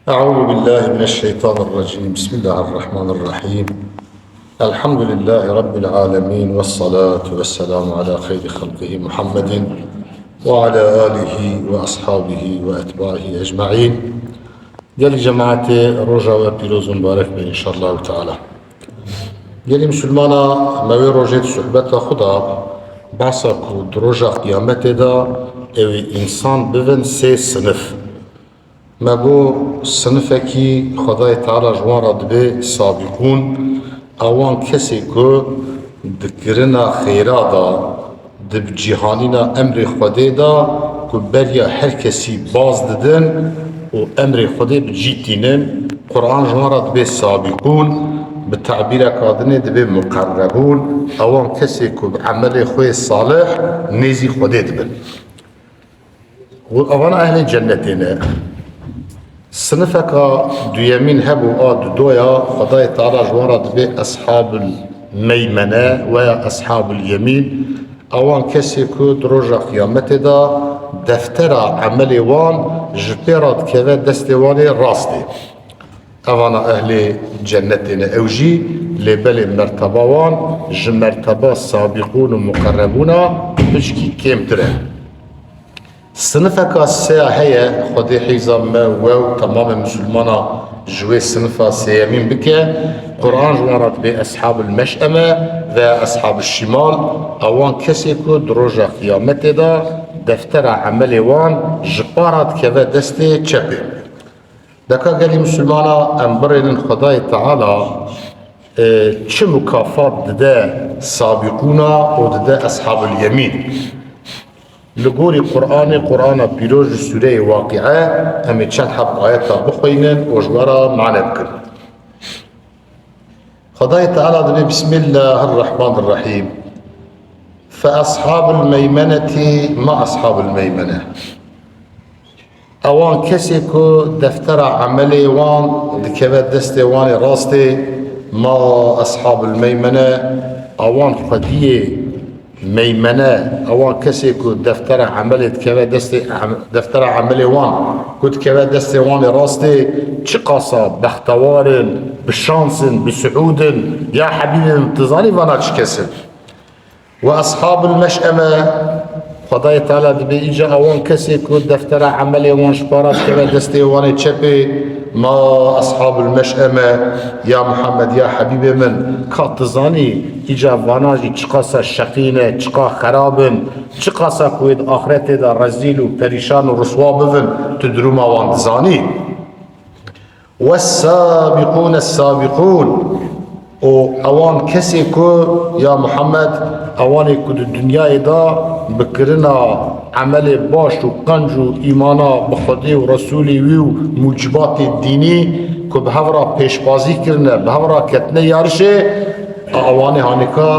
أعوذ بالله من الشيطان الرجيم. بسم الله الرحمن الرحيم. الحمد لله رب العالمين، والصلاة والسلام على خير خلقه محمد وعلى آله وأصحابه وأتباعه أجمعين. قال جماعة رجا وبيروز مبارك إن شاء الله تعالى. قال مسلمانا موي رجيت صحبة خدا باسا كود رجا قيامته دا او إنسان بفن سي صنف ما بو صنفكي خدای تعالی جوان را دبه سابقون اوان کسی که دکرنا خیرا دا دب جهانینا امر خدا دا که بریا هر کسی باز ددن و امر خدا بجیتینن. قرآن جوان را دبه سابقون به تعبیر کادنه دبه مقربون اوان کسی که بعمل خوی صالح نیزی خدا دبن و اوان اهل جنتینه. صنفك دويمين هبو دويا خداي تعالى جوارد بي أصحاب الميمنة ويا أصحاب اليمين أوان كسي كو دروجة قيامت دا دفتر عملي وان جبيرات كذا دستواني راستي أوانا أهل جنتنا أوجي لبالي مرتبة وان جمرتبة سابقون ومقربون بشكي كيم تره. صنفك الساعة هي خدي حيزة ما واو تمام مسلمانا جوي صنفة سيامين بك قرآن جوارت بأصحاب المشأمة ذا أصحاب الشمال أوان كسيكو دروجة قيامت دا دفتر عملي وان جبارت كذا دستي تشبه دكا قالي مسلمانا أنبرين خداي تعالى چه مكافات دا سابقونا ودا أصحاب اليمين لقول قرآن بيروج سورة واقعة هم چند حب آياتها بخوينن وجوارا معنا بكر. خداي تعالى بسم الله الرحمن الرحيم. فأصحاب الميمنة ما أصحاب الميمنة أوان كسيكو دفتر عملي وان دكبه دستي وان راستي ما أصحاب الميمنة أوان خديه ميمنة أوان كسيكو دفتر عملي كذا دفتر عملي وان كنت كذا دستي وان راستي تشقصا بختوار بالشانس بسعود يا حبيبي انتظاري وانا تشكسل. وأصحاب المشأمة خداي تعالى دبي إجا أوان كسيكو دفتر عملي وان شبارات كذا دستي وان تشبي ما أصحاب المشأمة يا محمد يا حبيبي من كاتزاني إجا واناجي تشقاسا شقينة تشقا خرابن تشقاسا كويد آخرت دا رزيل و پريشان و رسوا بفن تدروما واندزاني. والسابقون السابقون و اوان كسي كو يا محمد اواني كو الدنيا دا بكرنا عمل باش و قنج و ايمانا بخدي و رسولي و موجبات الديني كو بهورا پیشبازي کرنه بهورا كتنه يارشه اواني هانيكا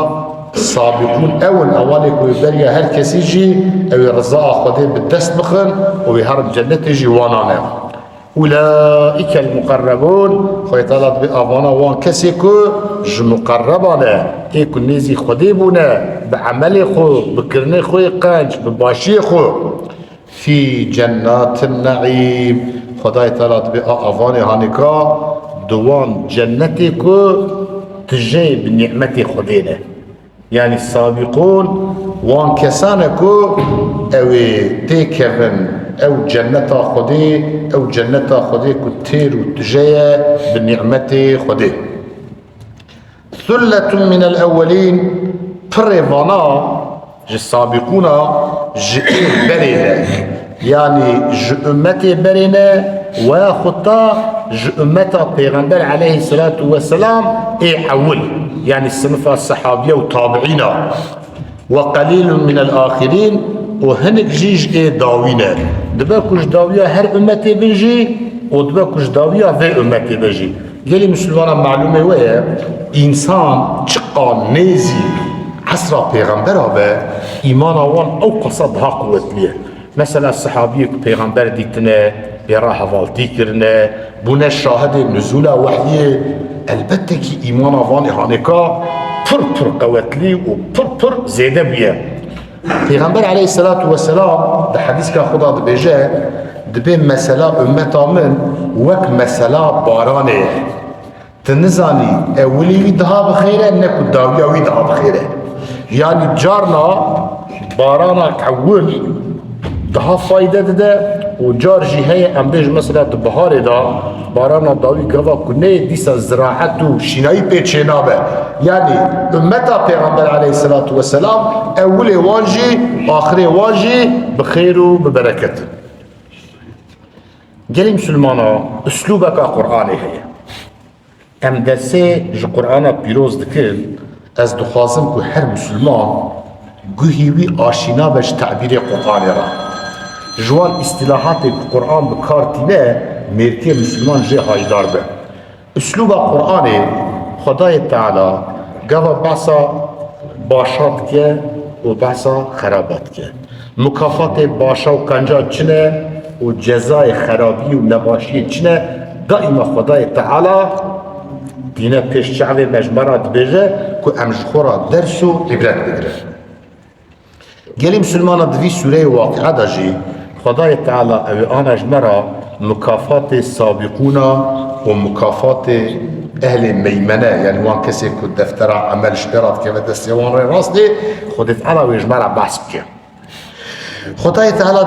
سابقون اول اواني كو بريا هر كسي جي او رضا خدي بالدست بخن و هر الجنة جي وانانه. أولئك المقربون خيطالات بأفانا وان كسيكو جمقربانا ايكو نيزي خديبونا بعمل خو بكرني خو قنج بباشي خو في جنات النعيم خداي تالات بأفاني هانيكا دوان جنتكو تجي بنعمتي خدينا يعني السابقون وان كسانكو اوي تيكفن او جنتا خدي او جنتا خدي كتير وتجايا بالنعمة خدي. ثلة من الأولين فريفانا السابقون جئين برينا يعني جئمتي برينا ويا خطا جئمتا بيغمبر عليه الصلاة والسلام حول يعني الصنفة الصحابية وطابعينا. وقليل من الآخرين وهنك جيج داوينا دباكوش داوية هر أمتي بنجي ودباكوش داوية في أمتي بنجي. قالي مسلمانا معلومة ويا إنسان تشقى نيزي عصر بيغمبر با إيمانا وان أو قصدها قوة ليه. مثلا الصحابي بيغمبر ديتنا براحة فالتي كرنا بنا الشاهد نزول وحيه البتة كي إيمانا وان هانيكا پر قوة لي وبر زيادة بيه. پیغمبر علیه الصلاة والسلام ده حدیث که خدا ده بجه دبي مثلا أمتا من وك مثلا بارانه تنزاني أولي ويدها بخيره نكو داوية ويدها بخيره يعني جارنا بارانا كول دها فايدة ده وجارجي هي ام بيج مثلا بهار دا بارانا داوي قوا كنه ديسا زراعتو شناي بيتشنابه يعني امتا پیغمبر عليه الصلاة والسلام اولي واجي آخري واجي بخير وببركة قالي مسلمانا اسلوبك قرآني هي ام دسي جو قرآن بيروز دكل از دخوازم كو هر مسلمان گوهیوی آشینا بش تعبیر قرآن را جوان اصطلاحات قرآن بکارتینه مرکی مسلمان جه هایدار به اسلوب قرآن خدای تعالی گوه بحثا باشات که و بحثا خرابات که مکافات باشا و کنجا چنه و جزای خرابی و نباشی چنه دائما خدای تعالی دینه پیش شعب مجمرات بجه که امجخورا درس و عبرت بگره قال مسلمان دوی سوره واقعه داجي خدای تعالی او آنش مرا مكافات السابقون ومكافات اهل ميمنه يعني وان كسي كود دفتر عمل اشتراط كما دستيوان راستي خدای تعالی ويج مرا بحث بك خدای تعالی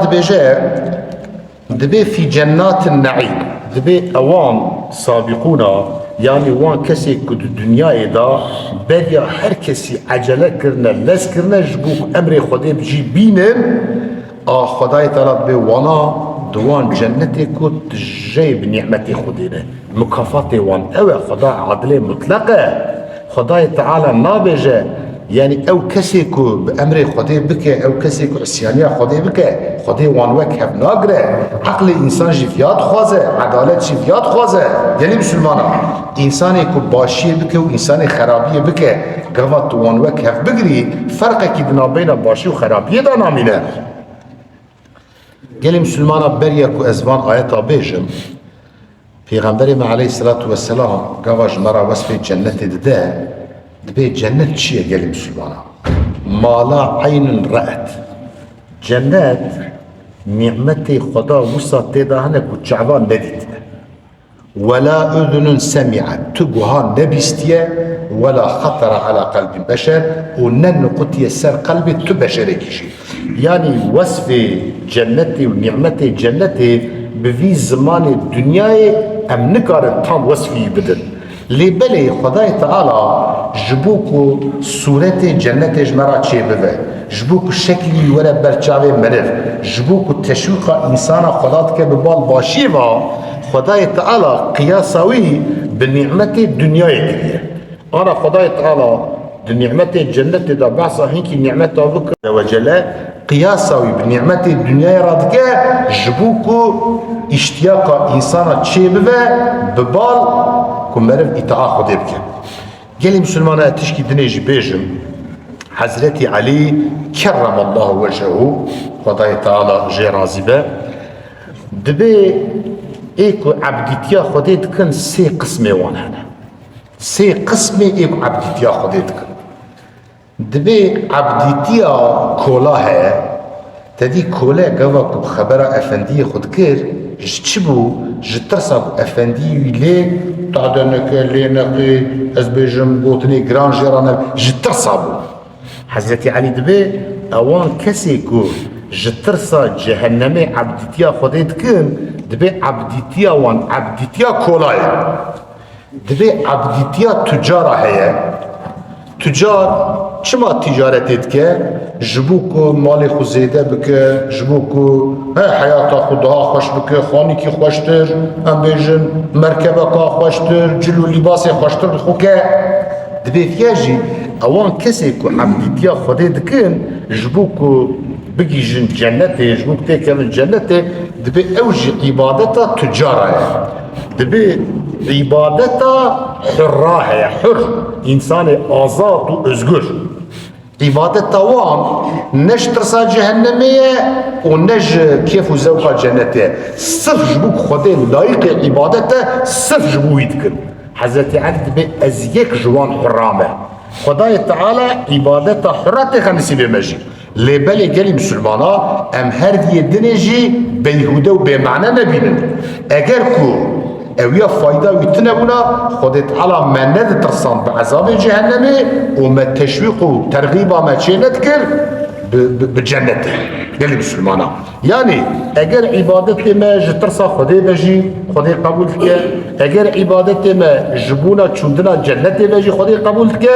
دبي في جنات النعيم دبي اوان سابقون يعني وان كسي كد الدنيا دا بريا هر كسي عجله كرنا لس كرنا جبوك امر خدي بجي بينن خداي تعالى بي وانا دوان جنتي كد جايب نعمتي خدينا مكافاتي وان او خدا عدل مطلقه خداي تعالى نابجه يعني او كسي كو بامر خدي بك او كسي كو عصيانيه خدي بك خدي وان وك هف ناغره عقل انسان جفيات خوازه عدالت جفيات خوازه يعني مسلمانا انساني كو باشي بك و انساني خرابيه بك قوات وان وك هف بگري فرق كدنا بين باشي و خرابيه دا نامينه قال مسلمانا بريا كو ازوان آياتا بيجم پیغمبر عليه الصلاة والسلام قواج مرا وصف جنة ده دبي جنة شيء قال مسلمانا ما لا عين رأت جنات نعمتي خدا وسط تدهنك وتشعبان نديت ولا أذن سمعت تقوها نبستيا ولا خطر على قلب بشر ونن قطي سر قلبي تبشرك شيء يعني وصف جنتي ونعمتي جنتي بفي زمان الدنيا ام نكار تام وصفي بدن لبلي خدای تعالی جبوكو صورت جنت جمرات چه بوه جبوكو شكلي ولا برچاوه منف جبوكو تشويق انسان خدات که ببال باشي و خدای تعالی قياساوي بنعمت الدنيا كريه انا خدای تعالی بنعمت الجنة دا بعصا هنكي نعمت وذكر وجلاء قياساوي بنعمت الدنيا رادكه جبوكو اشتياق انسان چه بوه ببال كمرم إطاعة خده بكن قال مسلمان اتشكي دنيجي بيجم حضرتي علي كرم الله وجهه خدای تعالى جي رازبه دبي ايكو عبدتيا خده دكن سي قسمي وانهنا سي قسمي ايكو عبدتيا خده دكن دبي عبدتيا كولاها تدي كولا قوا كب خبر افندي خد كر جتشبو جترسب افندي لي تعدنك لينقي ازبيجم بوتني جران جيران جترسبو حضرتي علي دبي اوان كسيكو جترسا جهنمي عبدتيا خديت كن دبي عبدتيا وان عبدتيا كولاي دبي عبدتيا تجارة هي تجار چما تجارتت که جبوكو مالي خو زيده بك جبوكو حياتا خودها خوش بك خاني كي خوشتر ام بيجن مركبكا خوشتر جلو لباسي خوشتر بخوكا دبي فياجي اوان كسي كو عبدتيا خده دكن جبوكو بگی جن جنته جبوك تيكا من جنته دبي اوجي عبادتا تجارة دبي عبادتا حراها حر انسان آزاد و ازگر عبادت وان نش ترسا جهنمية ونج كيف وزوقا جنته صرف جبوك خده لايق عبادته صرف جبو يدكن حضرت علي دبي ازيك جوان حرامه خدای تعالی عبادت حرات خمسی بمجی لبالي قالي مسلمانا ام هر دي دنجي بيهوده وبمعنى نبينا اگركو اويا فايدة ويتنبونا خودت على ما ند ترسان بعذاب جهنمي وما تشويق وترغيبا ما تشينت كر بجنته قال مسلمانا يعني اگر عبادت ما جترسا خدي بجي خدي قبول فيك اگر عبادت ما جبونا چوندنا جنته بجي خدي قبول فيك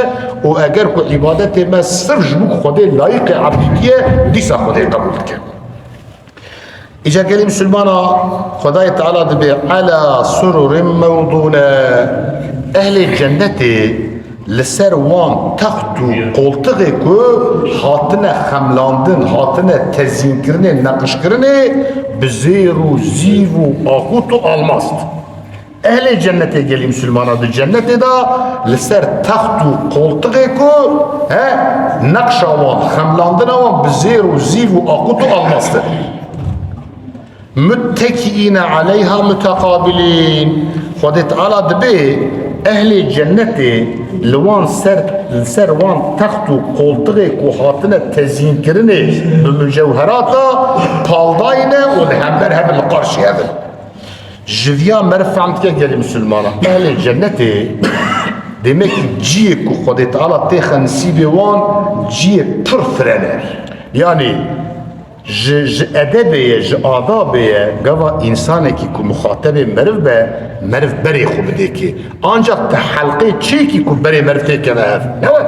و اگر کو عبادت ما صرف جبوك خدي لايق عبدية ديسا خدي قبول فيك إجا قال مسلمانا خداي تعالى دبي على سرر موضونة أهل الجنة لسر وان تختو قولتغيكو هاتنا خملاندن هاتنا تزين كرنه نقش كرنه بزيرو زيفو آخوتو الماست أهل الجنة قال مسلمانا بالجنة دا لسر تختو قولتغيكو نقش وان خملاندن وان بزيرو زيفو آخوتو الماست متكئين عليها متقابلين خدت على دبي أهل الجنة لوان سر وان تختو قولتغيك وحاطنا تزيين كرنه بمجوهراتا طالداينة والهمبرها بالقرش هذا جذيا مرفع عمتك قال مسلمانا أهل الجنة دمك جيك وخدت على تيخن سيبي وان جيك ترفرنر يعني ج ادبه ج آدابه قوا انسانه کی کو مخاطب مرف بری خوب دیکی آنجا حلقه چی کی کو بری مرف تکنه هف نوات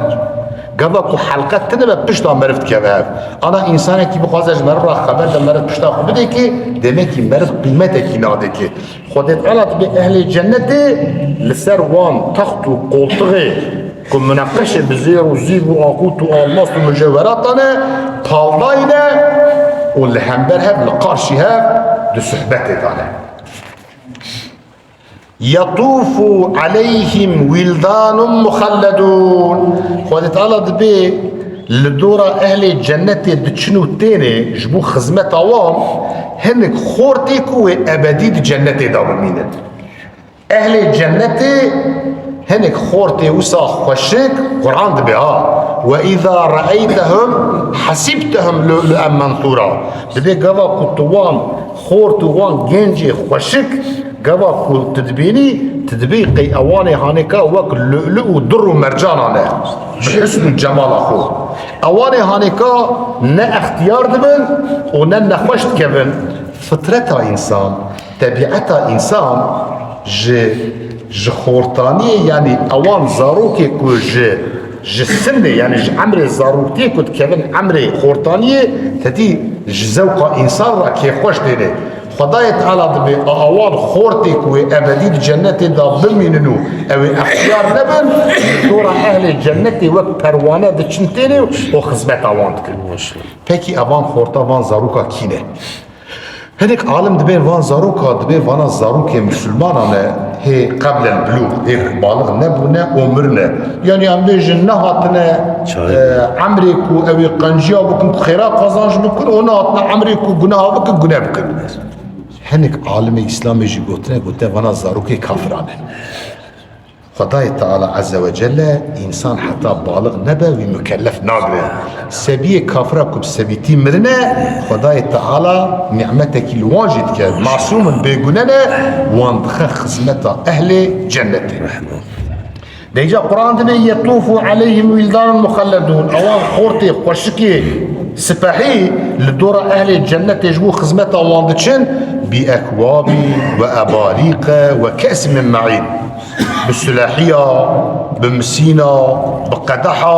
قوا کو حلقه تنبه پشتا مرف تکنه هف انا انسانه کی بخوازش مرف را خبر ده مرف پشتا خوب دیکی دمکی مرف قیمته کی ناده کی خودت علت به اهل جنت لسر وان تخت و قلطغه که منقش بزیر و زیب و آقوت و آلماس و مجوهراتانه طالداینه والهمبر هاب القرشي هاب لصحبته تعالى يطوف عليهم ولدان مخلدون خودت على دبي لدورة أهل الجنة دتشنو تاني جبو خزمة عوام هنك خورتيكو أبدي الجنة داومين أهل الجنة هنك خورتي وسا خشك قرآن دبيها وإذا رأيتهم حسبتهم لؤلؤا منثورا دبي قوا كتوان خورتوان جنجي خشك قوا كل تدبي قي أواني هانيكا وك لؤلؤ ودر ومرجان عليه بحسن الجمال أخو أواني هانيكا نا اختيار دبن ونا نخوشت كبن فطرتها إنسان طبيعتها إنسان ج خورتانية يعني أوان زاروكي كو ج سنة يعني ج عمري زاروكتي كو تكلم عمري خورتانية تدي ج زوقة إنسان را كي خوش ديني خدايت على دبي أوان خورتي كو أبدي الجنة دا بميننو أو اختيار نبن دورة أهل الجنة وك پروانة دچنتيني وخزمت أوان تكن پاكي أوان خورتا وان زاروكا كينه هناك عالم دبي وان زاروكا دبي وانا زاروكي مسلمانانه هي قبل البلوغ هي بالغ نبونا عمرنا يعني عم بيجن نهاتنا عمريكو او قنجيا بكم خيرا قزانج بكم ونهاتنا عمريكو جناها بكم جنا بكم هناك عالم الاسلام يجي قلت وانا زاروكي كافرانه خداي تعالى عز وجل انسان حتى بالغ نبوي مكلف ناقره سبيه كافره كب سبيتي مرنا خداي تعالى نعمتك الواجد كان معصوم بيقولنا وانتخ خزمته اهل جنته ديجا قران دنا يطوف عليهم ولدان مخلدون اوان خورتي خوشكي سفاحي لدور اهل الجنه يجبو خزمته واندشن باكواب واباريق وكاس من معين بالسلاحية بمسينة بقدحة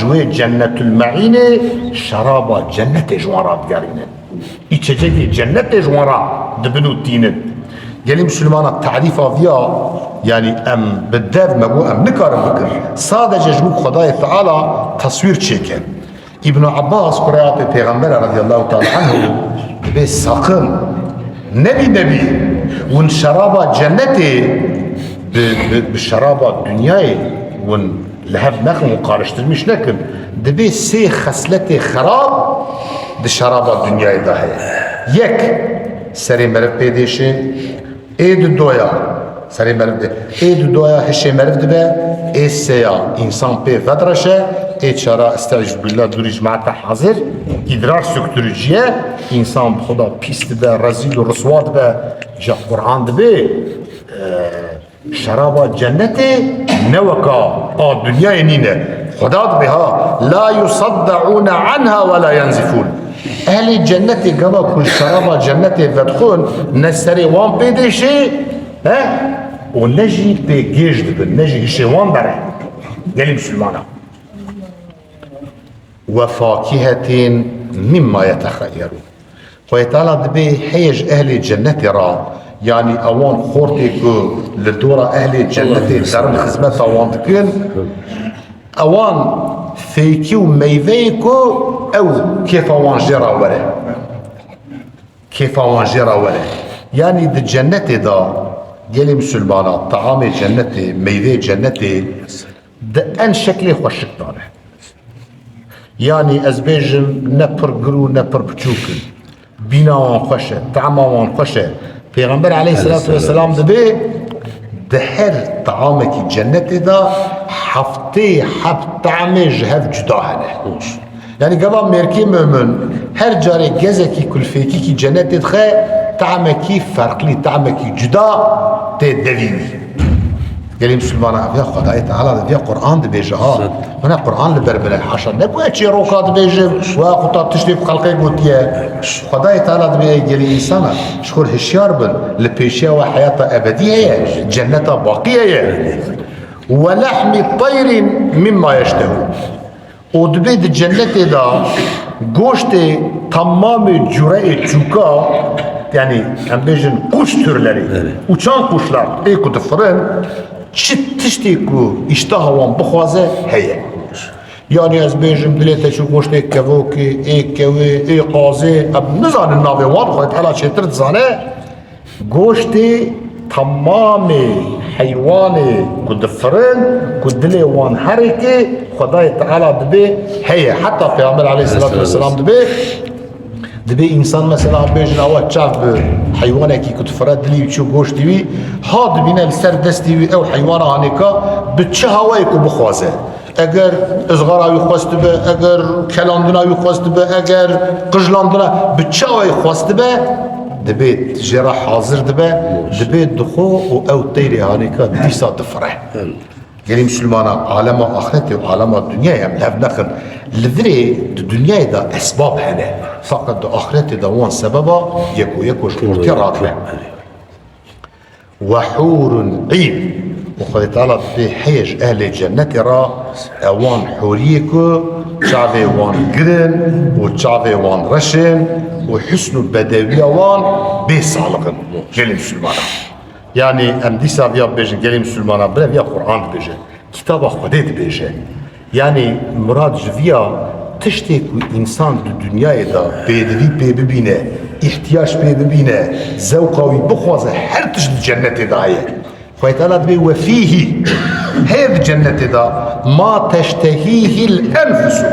جوي جنة المعينة شرابة جنة جوارات قارينة إيشجدي جنة جوارات دبنو تينة قالي مسلمان التعريف فيها يعني أم بالداب مبو أم نكار بكر صادق جبوك خداي تعالى تصوير تشيكن ابن عباس قرأت پیغمبر رضي الله تعالى عنه بي ساقن نبي ون شرابة جنة بالشرابة الدنياي ون لهب نخم وقارشترمش لكن دبي سي خسلتي خراب دي شرابة الدنياي ده يك سري مرف بيديشي ايد الدويا سري مرف دي اي دويا هشي مرف دبا اي سيا انسان بي فدرشه اي چرا استعجب بالله دوريج مع حاضر ادرار سكتورجيه انسان بخدا بيست دبا رزيل ورسوات دبا جا قرآن دبا شراب جنتي نوكا الدنيا نينه خدا بها لا يصدعون عنها ولا ينزفون اهل الجنة قبا كل شراب جنتي فدخون نسري وان بيدشي ها ونجي بيجيج دبن نجي هشوان برا قال مسلمانا وفاكهة مما يتخيرون ويتعالى دبي حيج اهل الجنة را يعني اوان خورتكو لدورة اهل الجنة دارن خزمت اوان تكن اوان فيكي وميفيكو او كيف اوان جرى وره كيف اوان جرى وره يعني د الجنة دا ديالي مسلمانا طعام الجنة ميفي الجنة دا ان شكلي خوشك طالع يعني ازبيجم نبر قرو نبر بچوكن بينا وان خوشه طعما وان خوشه پیغمبر عليه الصلاة والسلام دبي دحر طعامك الجنة دا حفتي حب طعمي جهد جداهنه يعني قبل ميركي مؤمن هر جاري جزكي كل فيكي كي جنة تدخل طعمك فرق لي طعمك جدا تدليني قال مسلمان يا خداي تعالى في قرآن دبيجها انا قرآن لبربله حاشا نكو اتشي روكات بيجي واخوتا تشتي بخلقي قلت يا خداي تعالى دبي قال انسان شكون هشيار بن لبيشيا وحياة ابديه جنة باقيه ولحم طير مما يشتهون ودبيد الجنة دا قوشتي تمام جرائي تشوكا يعني هم بيجن قوش ترلري وچان قوشlar ايكو دفرن تشتيكو اشتهوان بخوازه هي يعني از بيجن دليتا شو قوشتي كفوكي اي كوي اي قازي اب نزان الناوي وان خويت حالا شتر تزانه قوشتي تمام حيواني كدفرن كدلي وان حركي خداي تعالى دبي هي حتى في عمر عليه الصلاة والسلام دبي انسان مثلا بيجن اول تشاف حيوانه كي كدفرن دلي وشو قوش دبي هاد بينا السر دستي او حيوانه هانيكا بتشهواي كو بخوازه اگر ازغار خواست به اگر کلاندنا خواست به اگر قجلاندنا بتشهواي خواست به دبيت جرا حاضر دبيت دخو او تيري هانيكا ديسا دفره قال مسلمانا عالم اخرتي وعالم الدنيا يا ملهب نخن لذري الدنيا دا اسباب هنا فقط اخرتي دا وان سببا يكو شكورتي راتله وحور عين وقال تعالى بحيج اهل الجنة را اوان حوريكو شعبي وان قرن وشعبي وان رشن وحسن بدوية وان بيصالقن قال مسلمانا يعني ام ديسا بيا بيجن قال مسلمانا بلا بيا قرآن بيجن كتاب خديت بيجن يعني مراد جفيا تشتكو انسان دو دنيا دا بيدوي ببينه احتياج ببينه زوقاوي بخوازه هر تجد الجنة دايه فيتعالى بي وفيه هذه الجنة دا ما تشتهيه الأنفس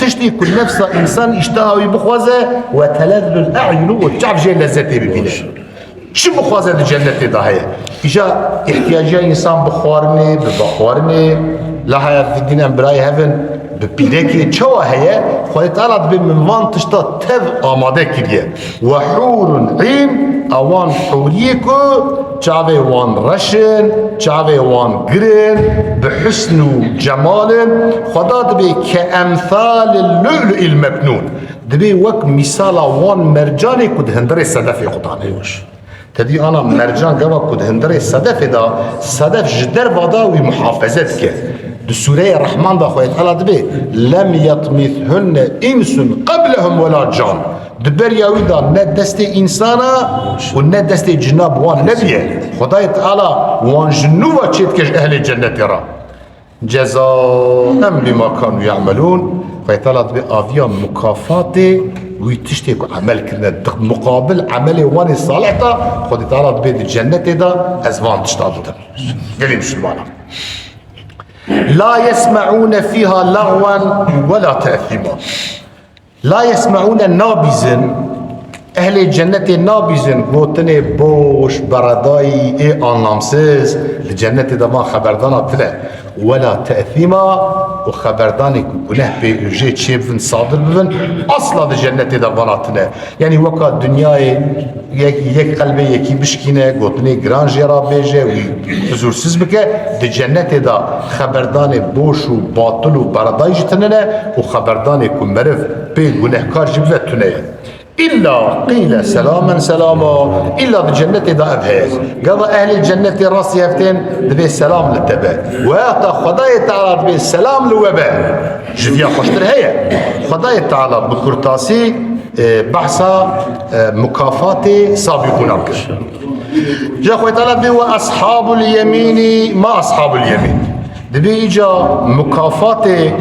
تشتهي كل نفس إنسان اشتهى بخوازه وتلذ الأعين وتعرف جاي لذته ببينه شو بخوازه الجنة دا هي إجا احتياجها إنسان بخوارني ببخوارني لا هي في الدين أمبراي هفن ببيلكي تشوى هي فيتعالى بي من وان تشتا تذ آماده كريه وحور عين اوان حوريكو چاوه وان رشن چاوه وان گرن بحسن و جمال خدا دبي كأمثال اللؤلؤ المكنون دبي وك مثال وان مرجاني كد هندري صدفي خطاني تدي انا مرجان قبا كد هندري صدفي دا صدف جدر ودا ومحافظت كه دو سورة الرحمن دا خويت على دبي لم يطمثهن انس قبلهم ولا جان دبر ياوي دا ند دستي انسانا وند دستي جناب وان نبيه خداي تعالى وان جنوبا تشيتكش اهل الجنة را جزاء بما كانوا يعملون فيطلع دبي افيا مكافاتي ويتشتكوا عمل كنا مقابل عملي واني صالحتا خداي تعالى دبي الجنة دا ازمان تشتاطتا قالي مسلمانا لا يسمعون فيها لغوا ولا تأثيما لا يسمعون نابزا اهل الجنة نابزن قوتني بوش برداي اي انامسز الجنة دما خبردانا تلا ولا تأثيما وخبرداني كناه بيجي تشيبن صادر ببن اصلا الجنة دما تلا يعني وقت الدنيا يك قلبي يكي بشكينه قوتني جرانجي را بيجي وحضور سز بك الجنة دا خبرداني بوش وباطل وبرداي جتننا وخبرداني كمرف بي قناه جبت تنيا إلا قيل سلاما سلاما إلا بالجنة دا أبهاز قضى أهل الجنة راس يفتين دبي السلام للتبع وهذا خدايا تعالى دبي السلام للوباء جفيا خشتر هي خدايا تعالى بكرتاسي بحثا مكافاتي سابقون أبكر جا خوي تعالى دبي وأصحاب اليمين ما أصحاب اليمين دبي إجا مكافاتي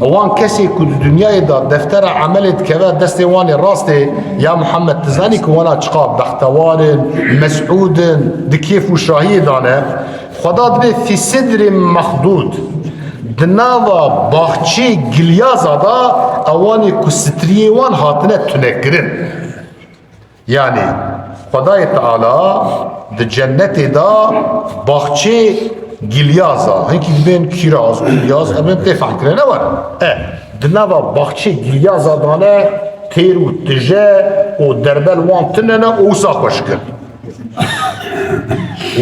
وان كسي كل الدنيا دا دفتر عملت كذا دستي واني راستي يا محمد تزاني كوانا تشقاب بختوار مسعود دكيف وشاهيد انا خدا دبي في صدر مخدود دناوا باخچي گليازا دا اواني كستري وان هاتنه تنكرن يعني خدای تعالى د جنت دا باخچي گلیازا هنکی بین کیراز گلیاز همین تفعل کرده نور دنوا باخچه گلیازا دانه تیر و تجه و دربل وان تننه و ساخوش کن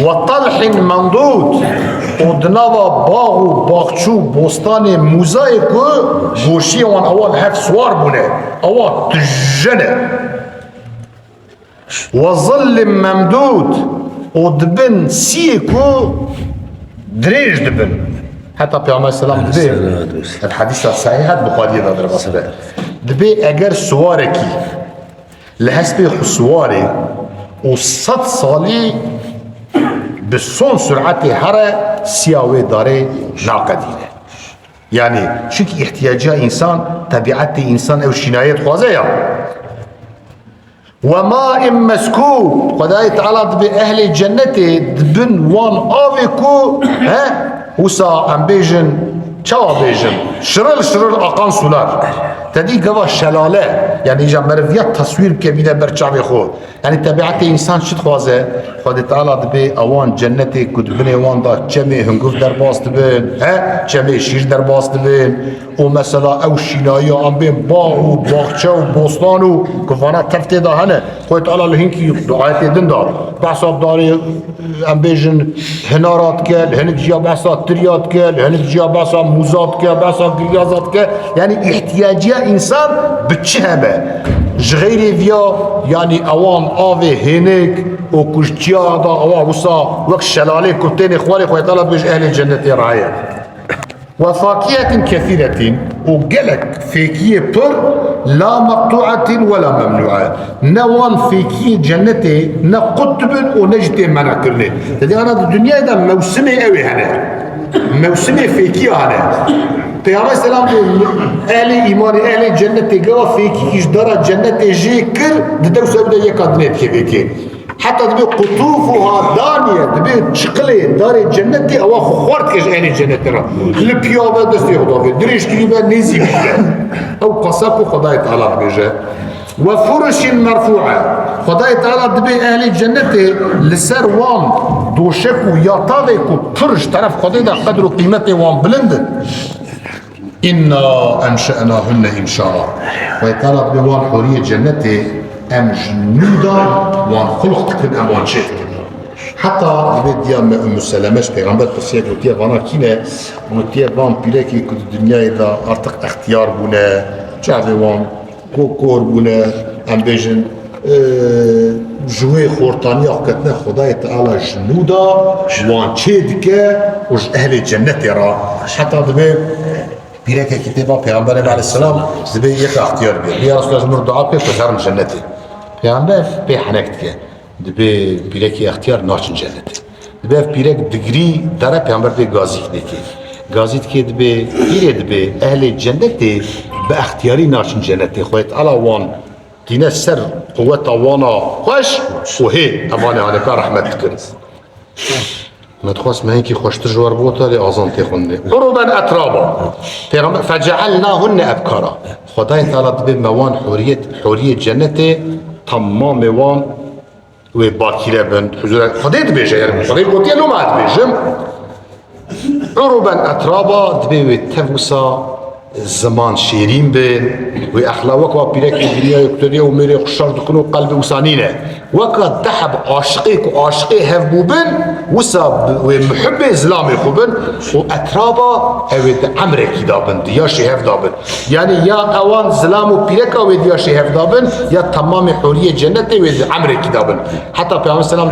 و طلح مندود و دنوا باغ و باخچو بوستان موزای که گوشی وان اول هف سوار بونه اول تجنه و ظل ممدود و دبن سیه که دريج دبن حتى بيعمل السلام دبي الحديث الصحيح البخاري هذا الرسول دبي اگر سواركي لحسب سواري وصد صالي بالصون سرعتي حرة سياوي داري ناقدينه يعني شكي احتياجها انسان طبيعتي انسان او شنايات خوازية وماء مسكوب خداي تعالى دبي اهل الجنة دبن وان آويكو ها وسا ام بيجن چاوا بيجن شرل اقان سولار تدي قوا شلاله يعني اجا مرفيات تصوير كبيرة برچاوي خو يعني طبيعت انسان شد خوازه خداي تعالى دبي اوان جنة كدبني وان دا چمي هنگوف در باس دبن ها چمي شير در باس دبن ومثلا او شينايا ام بين باغ و باغچه و بوستان و كفانا تفتي دا هنه خداي تعالى لهنكي دعايت دن دا بحثاب داري ام بيجن هنارات كل هنك جيا بحثات تريات كل هنك جيا بحثات موزات كل بحثات قليازات كل يعني احتياجية انسان بتشهبه جغيري فيا يعني اوان آوي هنك وكشتيا دا اوان وصا وك شلالي كتين اخوالي خوي طلب بيج اهل الجنة رعاية وفاكهة كثيرة وقلك فيكية بر لا مقطوعة ولا ممنوعة نوان فيكية جنتي نقطب ونجتي مناكرني تدي أنا الدنيا ده موسمي قوي هنا موسمي فيكية هنا پیامبر اسلام اهل ایمان اهل جنت گوا فيكي ايش دارا جنت جي كر ددو سبدا يقدنت كيفيكي حتى دبي قطوفها دانية دبي شقلي داري جنتي او خورت كش اهل جنت را البيابه دستي خدافي دريش كريبا نيزي بيجا او قصاكو خداي تعالى بيجا وفرش مرفوعة خداي تعالى دبي اهل الجنة لسر وان دوشكو يطاويكو فرش طرف خداي دا قدر قيمتي وان بلند إنا أنشأناهن إن شاء ويتعالى دبي وان حورية جنتي ام جنودا وان خلقت كن ام وان شيء حتى دبي ديال ام سلامش پیغمبر تسيك وتيا وانا كينا وتيا وان بيلاكي كل الدنيا اذا ارتق اختيار بنا جاوي وان كوكور بنا ام بيجن جوي خورتانيا كتنا خداي تعالى جنودا وان شيدك وج اهل الجنة را حتى دبي بيلاكي كتابة پیغمبر عليه السلام دبي يك اختيار بي يا رسول الله مرضعات بي تظهر جنتي پیغمبر به حنکت که دبی پیرکی اختیار ناشن جنت دبی پیرک دگری داره پیغمبر به گازی که گازیت که دبی پیره دبی اهل جنت به اختیاری ناشن جنت خواهد علا وان دینه سر قوت وانا خوش و هی اوانه آنکا رحمت کرد متخواست ما هنكي خوشتر جوار بوتا لآزان تخونه عربا أترابا فجعلناهن أبكارا خداي تعالى دبي موان حورية جنته تمام وان وباكيرة بن حضور خدي دبيجة يعني خدي قلت له ما دبيجم عروبا أترابا دبي تفوسا الزمان شيرين بين وأخلاقك وبيرك الدنيا يكتريه وميري خشار دكنو قلب وسانينه وقد تحب عاشقيك وعاشقي هفبو بن وسا ومحب إسلامي خوبن وأترابا أود عمرك دابن دياشي هف دابن يعني يا أوان زلام وبيرك ودياشي هف دابن يا تمام حورية جنة ود عمرك دابن حتى بيعمل السلام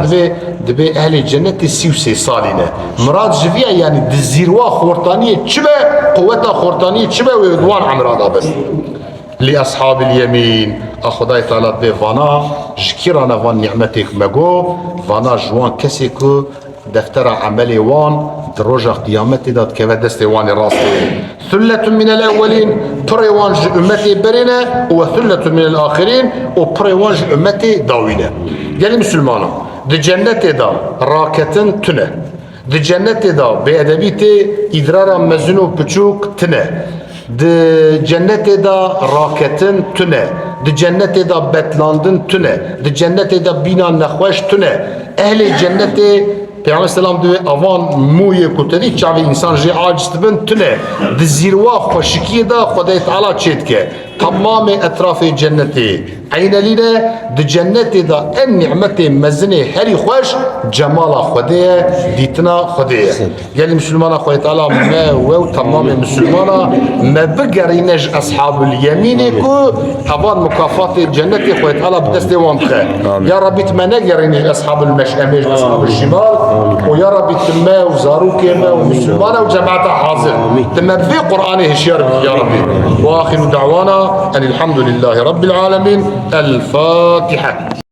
دبي أهل الجنة 36 صالينه مراد جفيا يعني دزيروا خورتانية شبه قوتها خورتانية شبه ويدوان عمرها دابن لأصحاب اليمين أخذي تعالى بفانا جكيرانا فان نعمتك مجو فانا جوان كسيكو دفتر عملي وان دروجة قيامتي داد كيف دستي وان راسي ثلة من الأولين بريوانج أمتي برينا وثلة من الآخرين وبريوانج أمتي داوينا يعني مسلمانا دي جنة دا راكتن تنه دي جنة دا بأدبيتي إدرارا مزنو بچوك تنه دي جنة دا راكتن تنه دي جنة دا بتلاندن تنه دي جنة دا بينا نخوش تنه أهل الجنة پیامبر سلام دوی آوان موی کتری چاوی انسان جی عاجز بن تنه دی زیروا خوشکی دا خدای تعالی چید که تمام اطراف جنتی عین لینا دی جنتی دا ان نعمت مزنه هری خوش جمال خدای دیتنا خدای یعنی مسلمان خدای تعالی ما و تمام مسلمان ما بگرینج اصحاب الیمین کو آوان مکافات جنتی خدای تعالی بدست وان خیر یا ربی تمنى گرینج اصحاب المشأمه اصحاب الشمال ويا ربي تما وزاروك يما ومسلمانا وجماعة حاضر تما في قرآنه هشيار يا ربي وآخر دعوانا أن الحمد لله رب العالمين الفاتحة.